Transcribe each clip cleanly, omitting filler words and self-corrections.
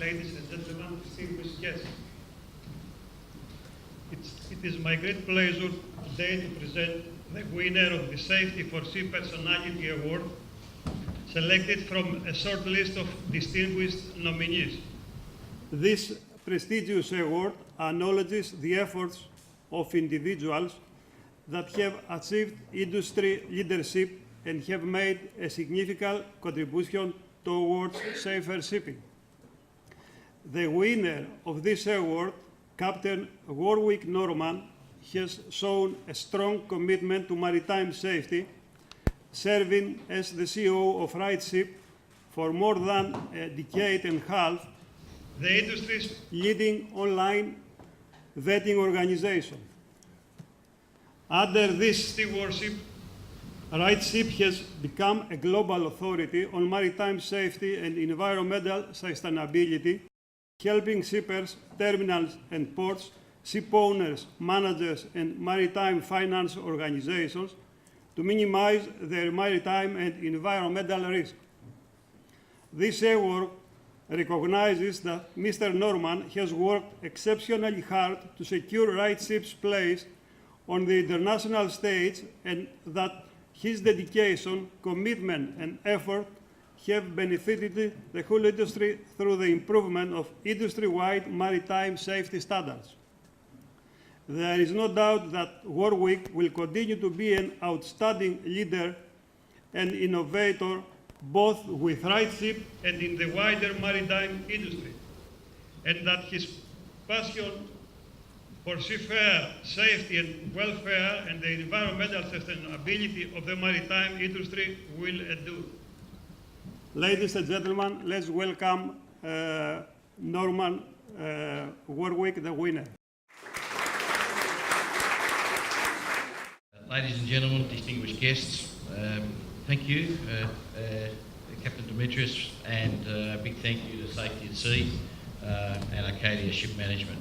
ladies and gentlemen, distinguished guests. It is my great pleasure today to present the winner of the SAFETY4SEA Personality Award, selected from a short list of distinguished nominees. This prestigious award acknowledges the efforts of individuals that have achieved industry leadership and have made a significant contribution towards safer shipping. The winner of this award, Captain Warwick Norman, has shown a strong commitment to maritime safety, serving as the CEO of RightShip for more than a decade and a half, the industry's leading online vetting organization. Under this stewardship, RightShip has become a global authority on maritime safety and environmental sustainability, helping shippers, terminals and ports, ship owners, managers and maritime finance organizations to minimize their maritime and environmental risk. This award recognizes that Mr. Norman has worked exceptionally hard to secure RightShip's place on the international stage, and that his dedication, commitment and effort have benefited the whole industry through the improvement of industry-wide maritime safety standards. There is no doubt that Warwick will continue to be an outstanding leader and innovator, both with RightShip and in the wider maritime industry, and that his passion for seafarer safety and welfare and the environmental sustainability of the maritime industry will endure. Ladies and gentlemen, let's welcome Norman Warwick, the winner. Ladies and gentlemen, distinguished guests, thank you, Captain Demetrius, and a big thank you to SAFETY4SEA and Arcadia Ship Management.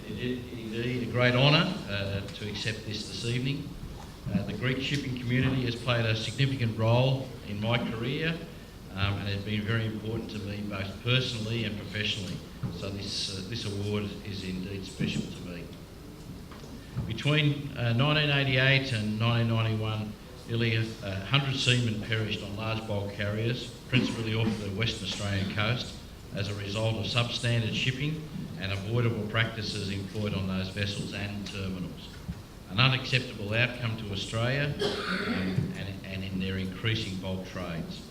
It is indeed a great honour to accept this evening. The Greek shipping community has played a significant role in my career and has been very important to me both personally and professionally. So this award is indeed special to me. Between 1988 and 1991, nearly 100 seamen perished on large bulk carriers, principally off the Western Australian coast, as a result of substandard shipping and avoidable practices employed on those vessels and terminals. An unacceptable outcome to Australia and in their increasing bulk trades.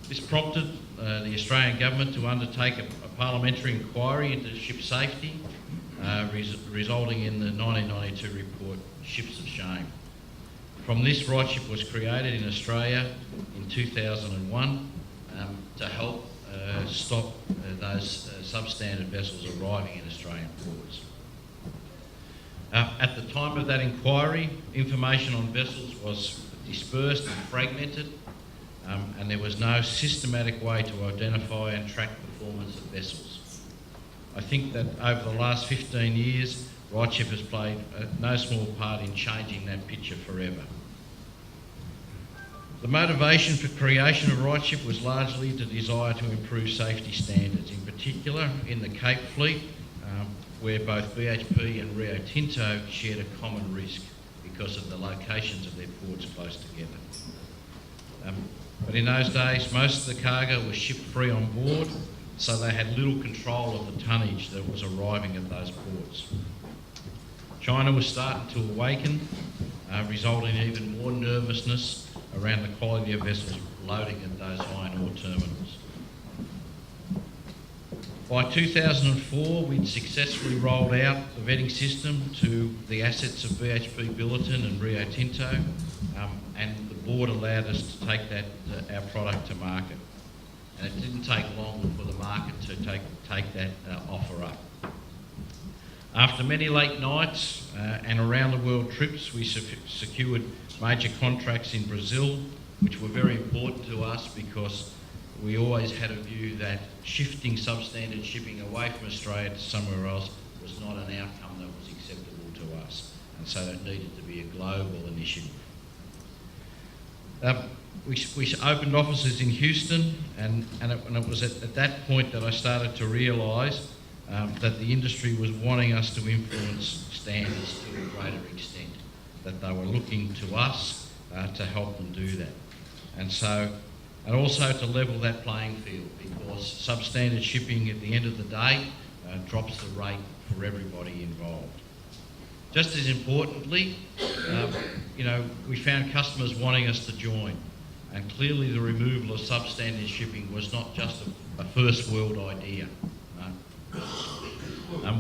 This prompted the Australian government to undertake a parliamentary inquiry into ship safety, resulting in the 1992 report, Ships of Shame. From this, RightShip was created in Australia in 2001 to help stop those substandard vessels arriving in Australian ports. At the time of that inquiry, information on vessels was dispersed and fragmented, and there was no systematic way to identify and track performance of vessels. I think that over the last 15 years, RightShip has played no small part in changing that picture forever. The motivation for creation of RightShip was largely the desire to improve safety standards, in particular in the Cape fleet, where both BHP and Rio Tinto shared a common risk because of the locations of their ports close together. But in those days, most of the cargo was shipped free on board, so they had little control of the tonnage that was arriving at those ports. China was starting to awaken, resulting in even more nervousness around the quality of vessels loading at those iron ore terminals. By 2004, we'd successfully rolled out the vetting system to the assets of BHP Billiton and Rio Tinto, and the board allowed us to take our product to market. And it didn't take long for the market to take that offer up. After many late nights and around the world trips, we secured major contracts in Brazil, which were very important to us because we always had a view that shifting substandard shipping away from Australia to somewhere else was not an outcome that was acceptable to us, and so it needed to be a global initiative. We opened offices in Houston, and it was at that point that I started to realise that the industry was wanting us to influence standards to a greater extent, that they were looking to us to help them do that. And also to level that playing field, because substandard shipping at the end of the day drops the rate for everybody involved. Just as importantly, we found customers wanting us to join, and clearly the removal of substandard shipping was not just a first world idea.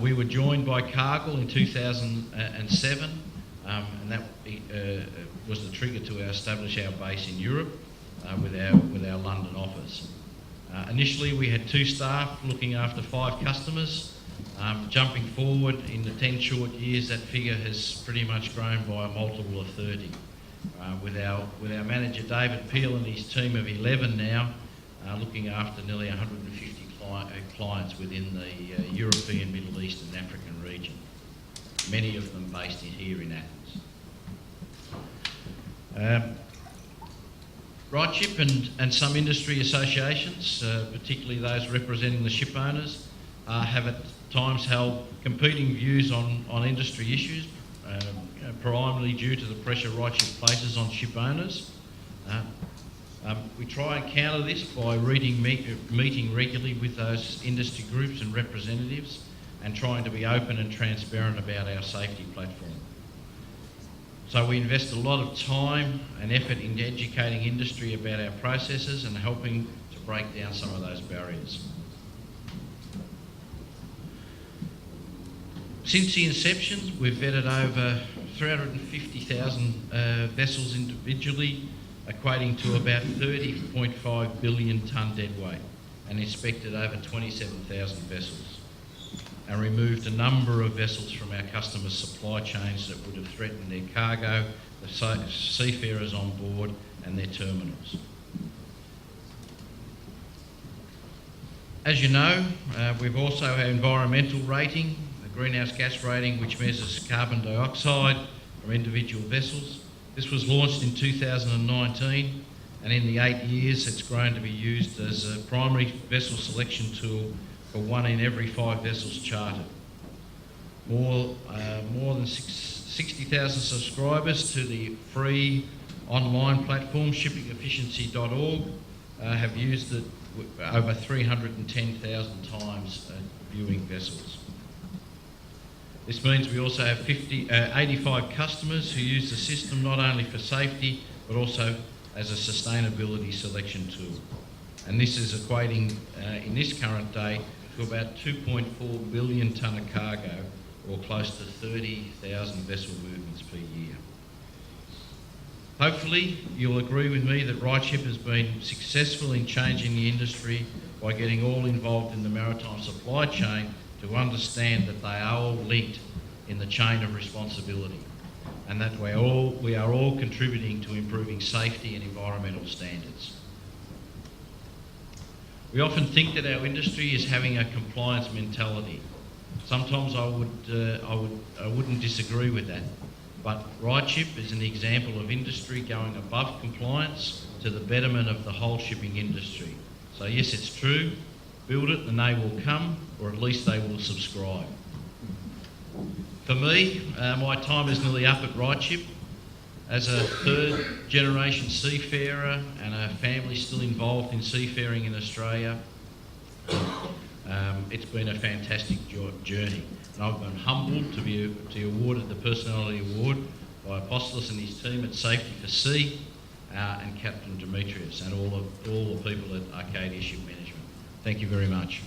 We were joined by Cargill in 2007, and that was the trigger to establish our base in Europe with our London office. Initially, we had 2 staff looking after 5 customers. Jumping forward in the 10 short years, that figure has pretty much grown by a multiple of 30. With our manager David Peel and his team of 11 now, looking after nearly 150 clients within the European, Middle East and African region, many of them based here in Athens. RightShip and some industry associations, particularly those representing the ship owners, have at times held competing views on industry issues, primarily due to the pressure RightShip places on ship owners. We try and counter this by meeting regularly with those industry groups and representatives, and trying to be open and transparent about our safety platform. So we invest a lot of time and effort in educating industry about our processes and helping to break down some of those barriers. Since the inception, we've vetted over 350,000 vessels individually, equating to about 30.5 billion tonne deadweight, and inspected over 27,000 vessels, and removed a number of vessels from our customers' supply chains that would have threatened their cargo, the seafarers on board and their terminals. As you know, we've also our environmental rating, the greenhouse gas rating, which measures carbon dioxide from individual vessels. This was launched in 2019, and in the 8 years it's grown to be used as a primary vessel selection tool for 1 in every 5 vessels chartered. More than 60,000 subscribers to the free online platform shippingefficiency.org have used it over 310,000 times viewing vessels. This means we also have 85 customers who use the system not only for safety but also as a sustainability selection tool. And this is equating in this current day to about 2.4 billion tonne of cargo, or close to 30,000 vessel movements per year. Hopefully you'll agree with me that RightShip has been successful in changing the industry by getting all involved in the maritime supply chain to understand that they are all linked in the chain of responsibility, and that we are all contributing to improving safety and environmental standards. We often think that our industry is having a compliance mentality. Sometimes I wouldn't disagree with that, but RightShip is an example of industry going above compliance to the betterment of the whole shipping industry. So yes, it's true, build it and they will come, or at least they will subscribe. For me, my time is nearly up at RightShip. As a 3rd generation seafarer and a family still involved in seafaring in Australia, it's been a fantastic journey. And I've been humbled to be awarded the Personality Award by Apostolos and his team at SAFETY4SEA and Captain Demetrius and all the people at Arcadia Ship Management. Thank you very much.